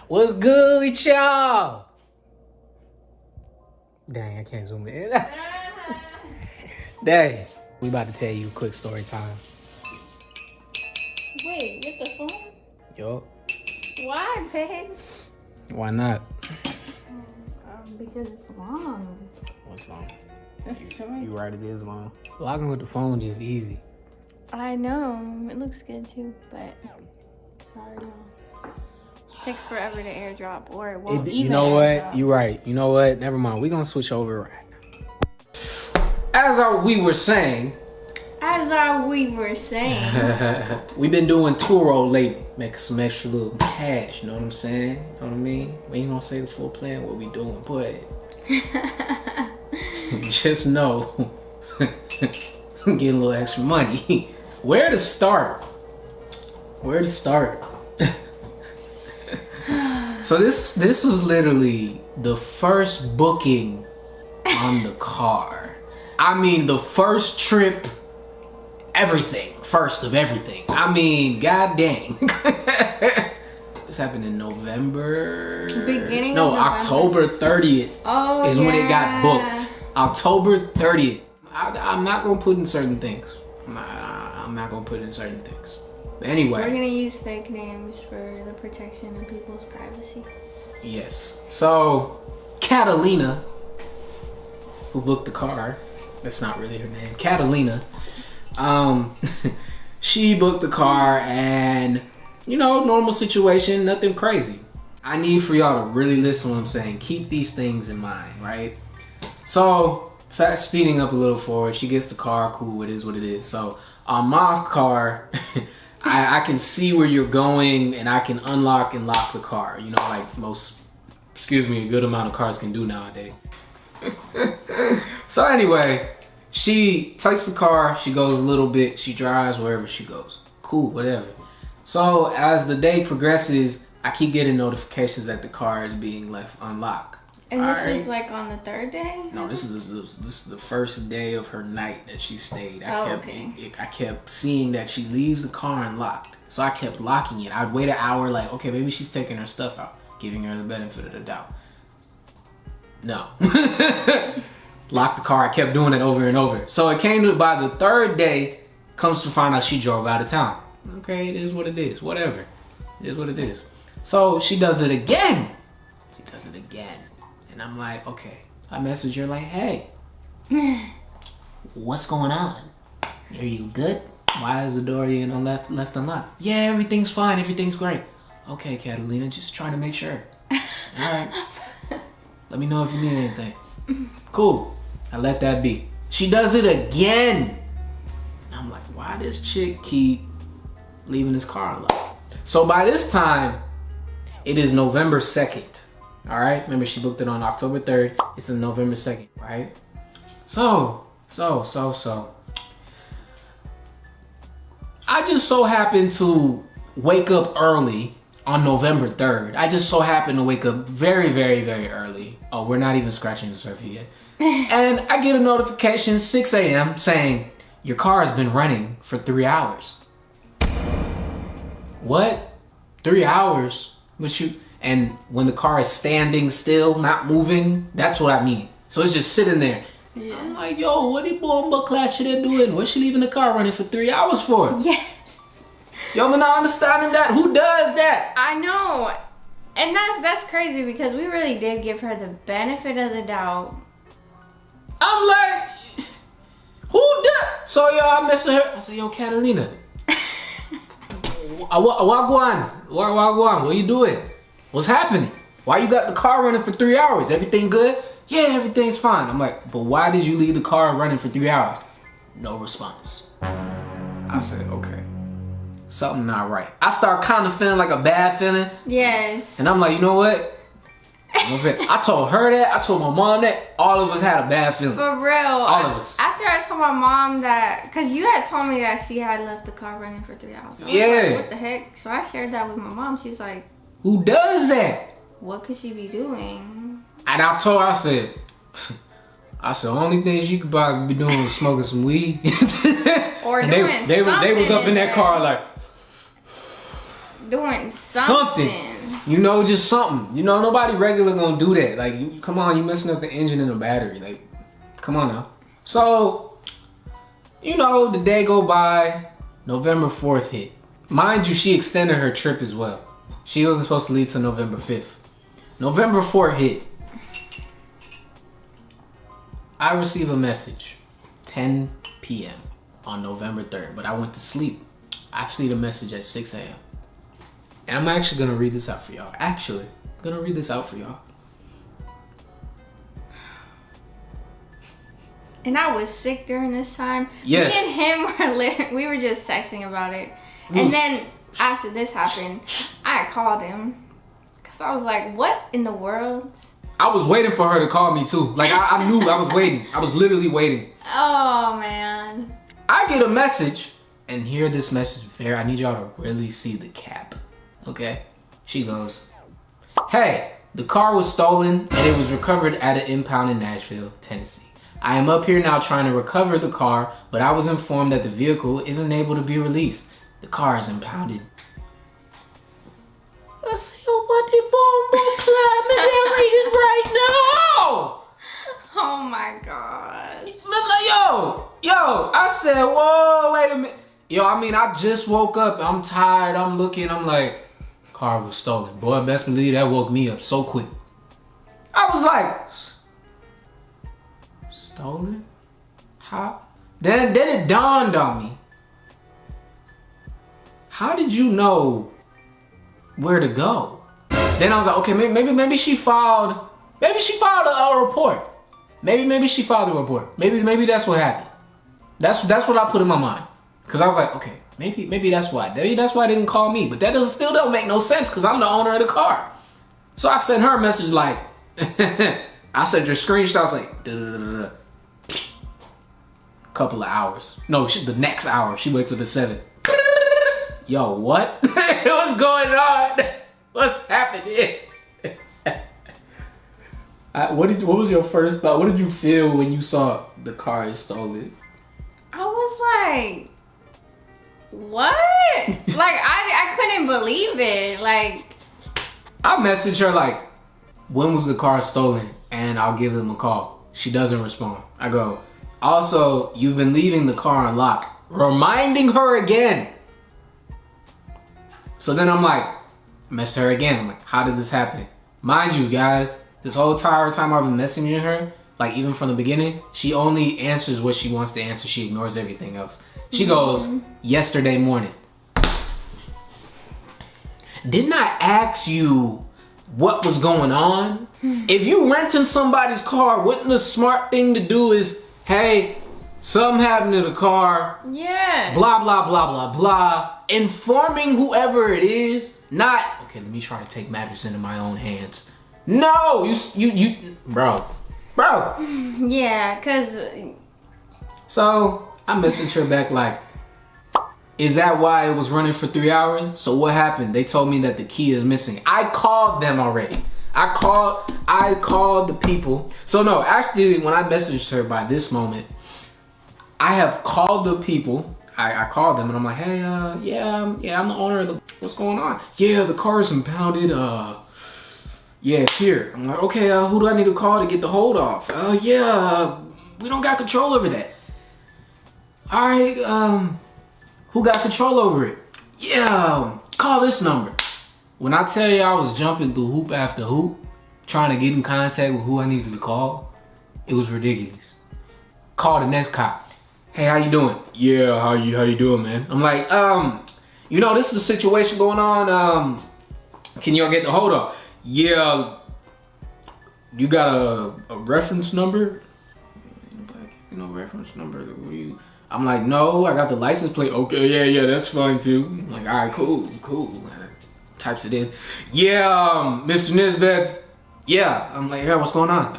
What's good with y'all? Dang, I can't zoom in. Dang. We about to tell you a quick story time. Wait, with the phone? Yo. Why, babe? Why not? Because it's long. What's long? That's right. You right, it is long. Logging with the phone just easy. I know. It looks good too, but sorry, no. Takes forever to airdrop, or it won't even. You know what? airdrop. You right. You know what? Never mind. We're gonna switch over right now. We were saying. We were saying. We've been doing Turo lately, making some extra little cash. You know what I'm saying? You know what I mean? We ain't gonna say the full plan what we doing, but just know, getting a little extra money. Where to start? So this was literally the first booking on the car. I mean, the first trip, everything. First of everything. I mean, god dang. This happened in November. Beginning of November. October 30th is when it got booked. October 30th. I'm not gonna put in certain things. I'm not gonna put in certain things. But anyway. We're gonna use fake names for the protection of people's privacy. Yes. So, Catalina, who booked the car, that's not really her name, Catalina, she booked the car and, you know, normal situation, nothing crazy. I need for y'all to really listen to what I'm saying. Keep these things in mind, right? So, fast speeding up a little forward, she gets the car, cool, it is what it is. So, on my car, I can see where you're going and I can unlock and lock the car. You know, like a good amount of cars can do nowadays. So anyway, she takes the car, she goes a little bit, she drives wherever she goes. Cool, whatever. So as the day progresses, I keep getting notifications that the car is being left unlocked. And this was like on the third day? No, this is the first day of her night that she stayed. I kept seeing that she leaves the car unlocked. So I kept locking it. I'd wait an hour like, okay, maybe she's taking her stuff out, giving her the benefit of the doubt. No. Lock the car. I kept doing it over and over. So it came to by the third day, comes to find out she drove out of town. Okay, it is what it is. Whatever. It is what it is. So she does it again. And I'm like, okay. I message her like, hey, what's going on? Are you good? Why is the door left unlocked? Yeah, everything's fine. Everything's great. Okay, Catalina, just trying to make sure. All right. Let me know if you need anything. Cool. I let that be. She does it again. And I'm like, why does chick keep leaving this car unlocked? So by this time, it is November 2nd. All right, remember she booked it on October 3rd. It's on November 2nd, right? So. I just so happened to wake up early on November 3rd. I just so happened to wake up very, very, very early. Oh, we're not even scratching the surface yet. And I get a notification 6 a.m. saying, your car has been running for 3 hours. What? 3 hours? And when the car is standing still, not moving, that's what I mean. So it's just sitting there. Yeah. I'm like, yo, what the bomba class she doing? What's she leaving the car running for 3 hours for? Yes. Yo, I'm not understanding that. Who does that? I know. And that's crazy because we really did give her the benefit of the doubt. I'm like, who does? So, yo, I messaged her. I said, yo, Catalina. What are you doing? What's happening? Why you got the car running for 3 hours? Everything good? Yeah, everything's fine. I'm like, but why did you leave the car running for 3 hours? No response. I said, okay. Something not right. I start kind of feeling like a bad feeling. Yes. And I'm like, you know what? I told her that. I told my mom that. All of us had a bad feeling. For real. All of us. After I told my mom that, because you had told me that she had left the car running for 3 hours. I was like, what the heck? So I shared that with my mom. She's like, who does that? What could she be doing? And I told her, I said, the only thing she could probably be doing was smoking some weed. Or and doing something. They was up in that car like, doing something. You know, just something. You know, nobody regular gonna do that. Like, come on, you messing up the engine and the battery. Like, come on now. So, you know, the day go by, November 4th hit. Mind you, she extended her trip as well. She wasn't supposed to leave till November 5th. November 4th hit. I receive a message, 10 p.m. on November 3rd, but I went to sleep. I see the message at 6 a.m. And I'm actually gonna read this out for y'all. And I was sick during this time. Yes. Me and him we were just texting about it. And then after this happened, I called him. Because I was like, what in the world? I was waiting for her to call me too. Like, I knew I was waiting. I was literally waiting. Oh, man. I get a message. And hear this message fair. I need y'all to really see the cap. Okay? She goes, hey, the car was stolen and it was recovered at an impound in Nashville, Tennessee. I am up here now trying to recover the car, but I was informed that the vehicle isn't able to be released. The car is impounded. I see what the bomb climbing right now. Oh my gosh. Yo, I said, whoa, wait a minute. Yo, I mean, I just woke up. I'm tired. I'm looking. I'm like, car was stolen. Boy, best believe that woke me up so quick. I was like, stolen? How? Then it dawned on me. How did you know where to go? Then I was like, okay, maybe she filed a report. Maybe she filed a report. Maybe that's what happened. That's what I put in my mind. Cause I was like, okay, maybe that's why. Maybe that's why they didn't call me. But that still don't make no sense because I'm the owner of the car. So I sent her a message like, I sent her screenshots like, da-da-da-da-da. Couple of hours. No, the next hour. She waits till the 7th. Yo, what? What's going on? What's happening? What was your first thought? What did you feel when you saw the car is stolen? I was like, what? Like, I couldn't believe it. Like, I messaged her like, when was the car stolen? And I'll give them a call. She doesn't respond. I go, also, you've been leaving the car unlocked. Reminding her again. So then I'm like, messaged her again. I'm like, how did this happen? Mind you, guys, this whole entire time I've been messaging her, like even from the beginning, she only answers what she wants to answer. She ignores everything else. She goes, yesterday morning. Didn't I ask you what was going on? If you renting somebody's car, wouldn't the smart thing to do is, hey, something happened to the car. yeah. Blah, blah, blah, blah, blah. Informing whoever it is, not, okay, let me try to take matters into my own hands. No, you, bro. Yeah, cause. So I messaged her back like, is that why it was running for 3 hours? So what happened? They told me that the key is missing. I called them already. I called the people. So no, actually when I messaged her by this moment, I have called the people. I called them and I'm like, hey, yeah, I'm the owner of the, what's going on? Yeah, the car is impounded. Yeah, it's here. I'm like, okay, who do I need to call to get the hold off? We don't got control over that. All right, who got control over it? Yeah, call this number. When I tell you I was jumping through hoop after hoop, trying to get in contact with who I needed to call, it was ridiculous. Call the next cop. Hey, how you doing? Yeah, how you doing, man? I'm like, this is the situation going on. Can y'all get the hold off? Yeah, you got a reference number? Reference number. I'm like, no, I got the license plate. Okay, yeah, that's fine too. I'm like, all right, cool. Types it in. Yeah, Mr. Nisbeth. Yeah, I'm like, yeah, what's going on?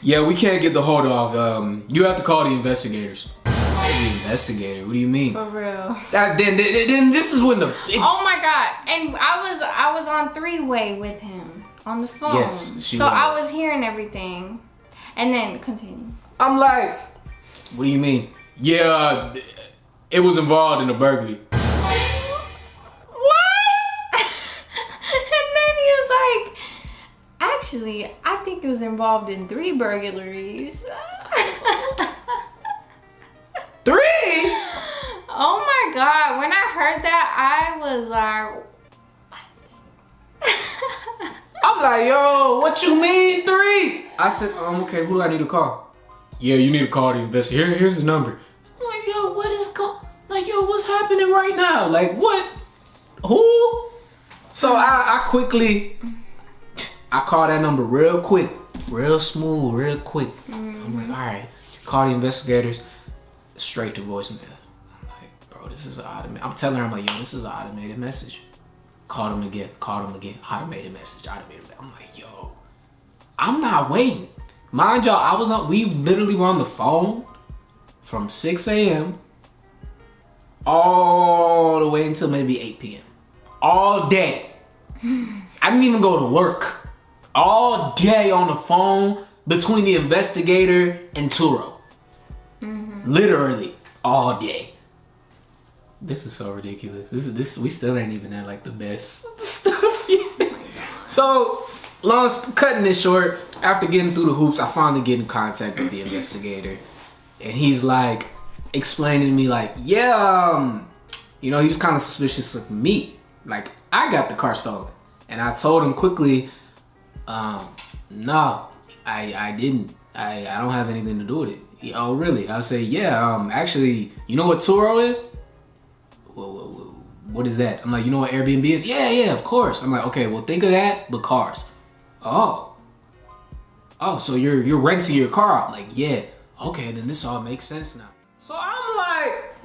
Yeah, we can't get the hold off. You have to call the investigators. The investigator? What do you mean? For real. Then this is when oh my god! And I was on three-way with him on the phone. Yes, she so was. I was hearing everything, and then continue. I'm like, what do you mean? Yeah, it was involved in a burglary. What? Actually, I think it was involved in 3 burglaries. 3? Oh my God. When I heard that, I was like, what? I'm like, yo, what you mean 3? I said, okay, who do I need to call? Yeah, you need to call the investigator. Here's the number. I'm like, yo, what is like, yo, what's happening right now? Like, what? Who? So I quickly, I call that number real quick, real smooth, real quick. I'm like, all right, call the investigators, straight to voicemail. I'm like, bro, this is an automated. I'm telling her, I'm like, yo, this is an automated message. Call them again, automated message, automated. I'm like, yo, I'm not waiting. Mind y'all, we literally were on the phone from 6 a.m. all the way until maybe 8 p.m. All day. I didn't even go to work. All day on the phone between the investigator and Turo. Literally all day. This is so ridiculous. This we still ain't even at like the best stuff yet. So, cutting this short, after getting through the hoops, I finally get in contact with the investigator. And he's like explaining to me like, yeah, he was kind of suspicious of me. Like, I got the car stolen. And I told him quickly, no, I didn't. I don't have anything to do with it. Oh, really? I'll say, yeah, actually, you know what Turo is? What is that? I'm like, you know what Airbnb is? Yeah, of course. I'm like, okay, well, think of that, but cars. Oh, so you're renting your car out? Like, yeah. Okay, then this all makes sense now. So I'm like,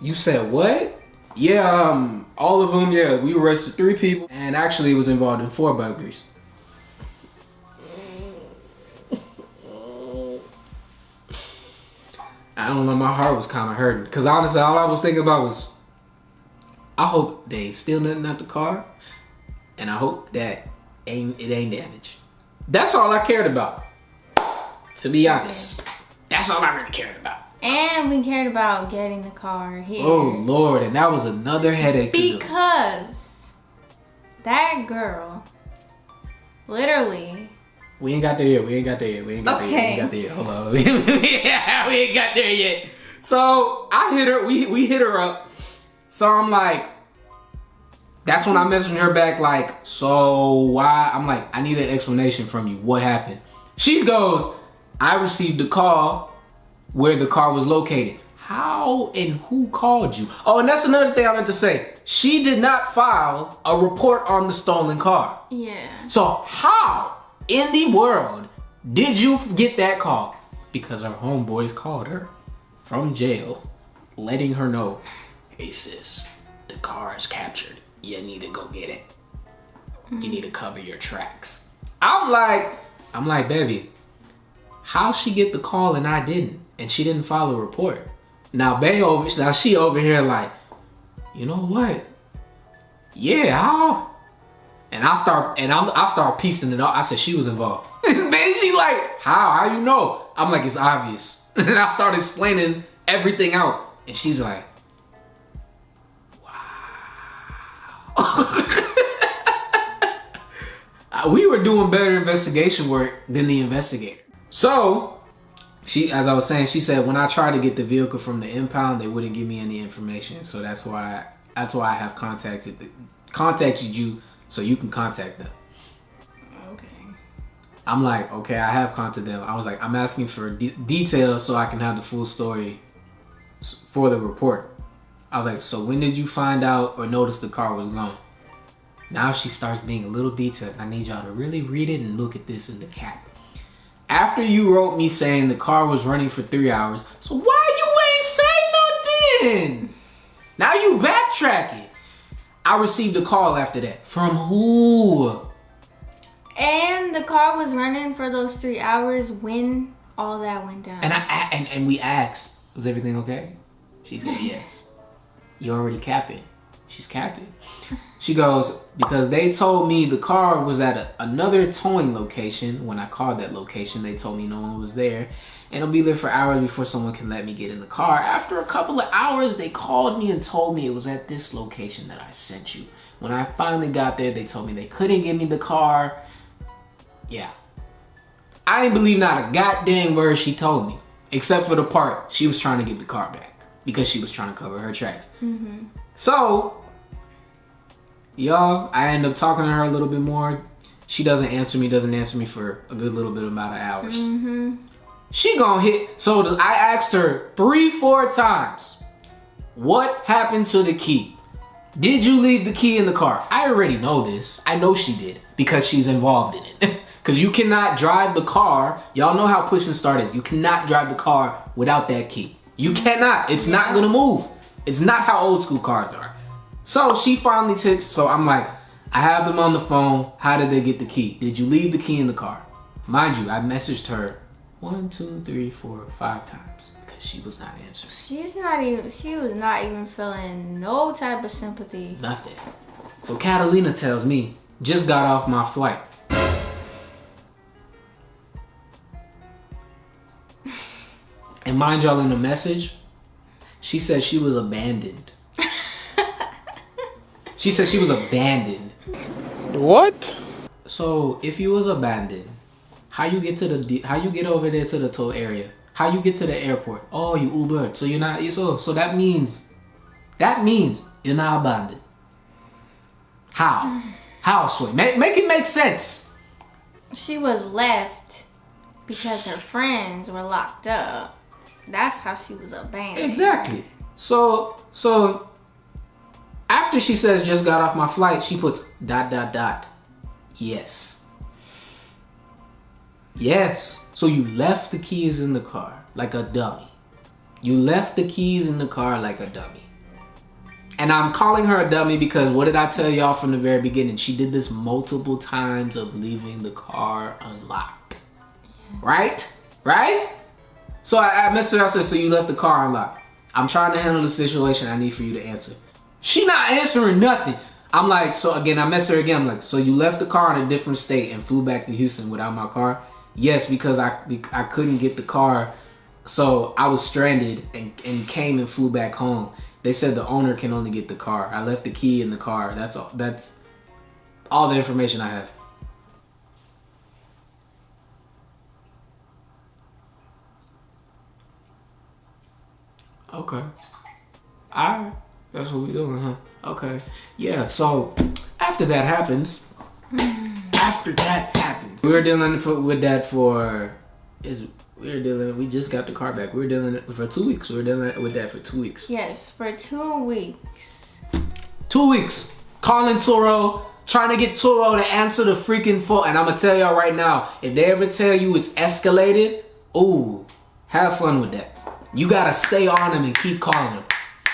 you said what? Yeah, all of them. Yeah, we arrested 3 people, and actually, it was involved in 4 burglaries. I don't know. My heart was kind of hurting because honestly, all I was thinking about was, I hope they ain't steal nothing out the car, and I hope that it ain't damaged. That's all I cared about. To be honest, that's all I really cared about. And we cared about getting the car here. Oh Lord, and that was another headache to do. Because that girl, literally. We ain't got there yet. Hold on. We ain't got there yet. So I hit her. We hit her up. So I'm like, that's when I messaged her back like, so why? I'm like, I need an explanation from you. What happened? She goes, I received a call where the car was located. How and who called you? Oh, and that's another thing I meant to say. She did not file a report on the stolen car. Yeah. So how in the world did you get that call? Because her homeboys called her from jail, letting her know, hey sis, the car is captured. You need to go get it. You need to cover your tracks. I'm like, baby, how she get the call and I didn't? And she didn't file a report. Now she over here like, you know what? Yeah, how? And I start piecing it up. I said she was involved. Then she like, how you know? I'm like, it's obvious. And I start explaining everything out. And she's like, wow. We were doing better investigation work than the investigator. So, as I was saying, she said when I tried to get the vehicle from the impound, they wouldn't give me any information. So that's why I have contacted you so you can contact them. Okay. I'm like, okay, I have contacted them. I was like, I'm asking for details so I can have the full story for the report. I was like, so when did you find out or notice the car was gone? Now she starts being a little detailed. I need y'all to really read it and look at this in the cap. After you wrote me saying the car was running for 3 hours, so why you ain't say nothing? Now you backtracking. I received a call after that. From who? And the car was running for those 3 hours when all that went down. And we asked, was everything okay? She said yes. You already capping. She's capping. She goes, because they told me the car was at another towing location. When I called that location, they told me no one was there. And it'll be there for hours before someone can let me get in the car. After a couple of hours, they called me and told me it was at this location that I sent you. When I finally got there, they told me they couldn't give me the car. Yeah. I ain't believe not a goddamn word she told me. Except for the part she was trying to get the car back. Because she was trying to cover her tracks. Mm-hmm. So, y'all, I end up talking to her a little bit more. She doesn't answer me for a good little bit amount of hours. Mm-hmm. She gonna hit. So I asked her 3-4 times, what happened to the key? Did you leave the key in the car? I already know this. I know she did because she's involved in it. Because you cannot drive the car. Y'all know how push and start is. You cannot drive the car without that key. You cannot. It's not gonna move. It's not how old school cars are. So she finally takes. So I'm like, I have them on the phone. How did they get the key? Did you leave the key in the car? Mind you, I messaged her 1, 2, 3, 4, 5 times because she was not answering. She was not even feeling no type of sympathy. Nothing. So Catalina tells me, just got off my flight. And mind y'all, in the message, she said she was abandoned. She said she was abandoned. What? So if you was abandoned, how you get over there to the tow area? How you get to the airport? Oh, you Ubered. So you're not. So that means you're not abandoned. How? How, Sway? Make it make sense. She was left because her friends were locked up. That's how she was abandoned. Exactly. So after she says just got off my flight, she puts ... Yes. Yes. So you left the keys in the car like a dummy. You left the keys in the car like a dummy. And I'm calling her a dummy because what did I tell y'all from the very beginning? She did this multiple times of leaving the car unlocked. Right? Right? So I messaged her, I said, so you left the car unlocked. I'm trying to handle the situation. I need for you to answer. She not answering nothing. I'm like, so again, I messaged her again. I'm like, so you left the car in a different state and flew back to Houston without my car? Yes, because I couldn't get the car. So I was stranded and came and flew back home. They said the owner can only get the car. I left the key in the car. That's all. That's all the information I have. Okay. Alright. That's what we doing, huh? Okay. Yeah, so after that happens, we were dealing with that we just got the car back. We were dealing with it for 2 weeks. We were dealing with that for 2 weeks. Yes, for 2 weeks. 2 weeks. Calling Turo, trying to get Turo to answer the freaking phone. And I'm going to tell y'all right now, if they ever tell you it's escalated, ooh, have fun with that. You got to stay on them and keep calling them.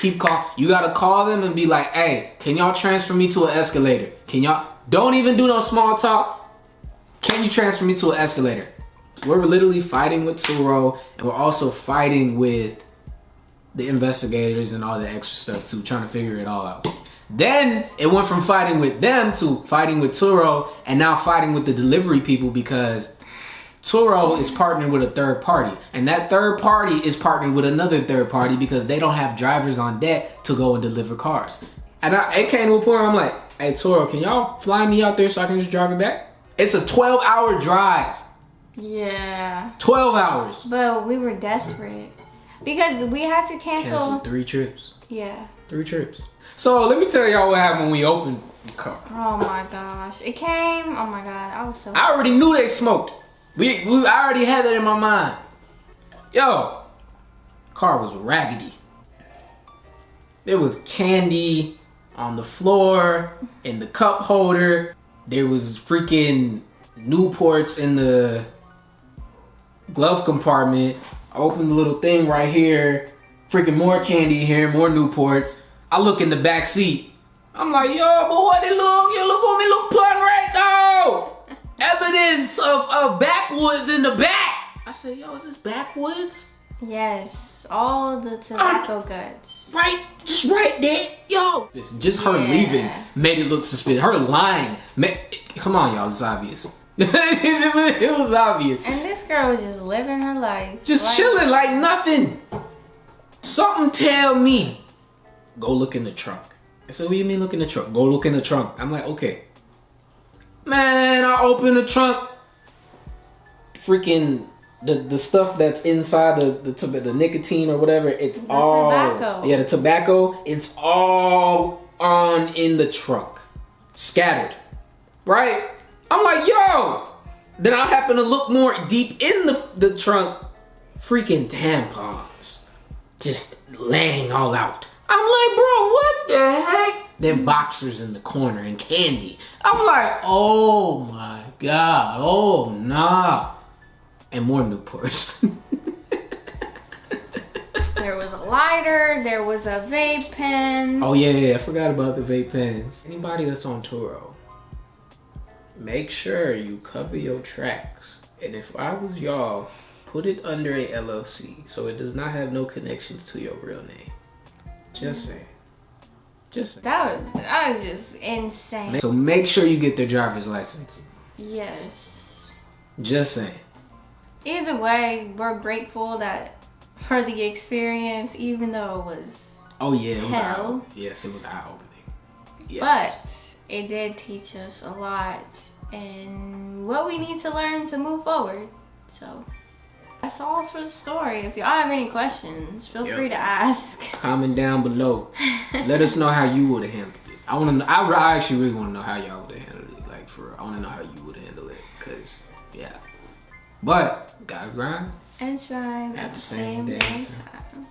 You got to call them and be like, hey, can y'all transfer me to an escalator? Can y'all, don't even do no small talk. Can you transfer me to an escalator? We're literally fighting with Turo, and we're also fighting with the investigators and all the extra stuff too, trying to figure it all out. Then it went from fighting with them to fighting with Turo, and now fighting with the delivery people because Turo is partnering with a third party, and that third party is partnering with another third party because they don't have drivers on deck to go and deliver cars. And it came to a point where I'm like, hey Turo, can y'all fly me out there so I can just drive it back? It's a 12-hour drive. Yeah. 12 hours. But we were desperate because we had to cancel 3 trips. Yeah. 3 trips. So let me tell y'all what happened when we opened the car. Oh my gosh. It came. Oh my God. I was so I already knew they smoked. I already had that in my mind. Yo, car was raggedy. There was candy on the floor, in the cup holder. There was freaking Newports in the glove compartment. I opened the little thing right here. Freaking more candy here, more Newports. I look in the back seat. I'm like, yo, but what they look? You look on me, look pun right now. Evidence of backwoods in the back. I said, yo, is this backwoods? Yes, all the tobacco guts. Right, just right there. Yo. Just her leaving made it look suspicious. Her lying. Come on, y'all, it's obvious. It was obvious. And this girl was just living her life. Just chilling like nothing. Something tell me, go look in the trunk. I said, what do you mean look in the trunk? Go look in the trunk. I'm like, okay. Man, I open the trunk. freaking the stuff that's inside the nicotine or whatever, it's The all tobacco. Yeah, the tobacco, it's all on in the trunk. Scattered. Right? I'm like, yo! Then I happen to look more deep in the trunk. Freaking tampons. Just laying all out. I'm like, bro, what the heck? Then boxers in the corner and candy. I'm like, oh my God. Oh, nah. And more Newports. There was a lighter. There was a vape pen. Oh, yeah. I forgot about the vape pens. Anybody that's on Turo, make sure you cover your tracks. And if I was y'all, put it under a LLC so it does not have no connections to your real name. Just saying. Just saying. That was just insane. So make sure you get their driver's license. Yes. Just saying. Either way, we're grateful for the experience, even though it was Oh yeah, it was hell. Yes, it was eye-opening. Yes. But it did teach us a lot and what we need to learn to move forward. So that's all for the story. If y'all have any questions, feel free to ask. Comment down below. Let us know how you would have handled it. I want to. I actually really want to know how y'all would have handled it. Like for real. I want to know how you would handle it. Cause yeah. But gotta grind And shine at the same damn time.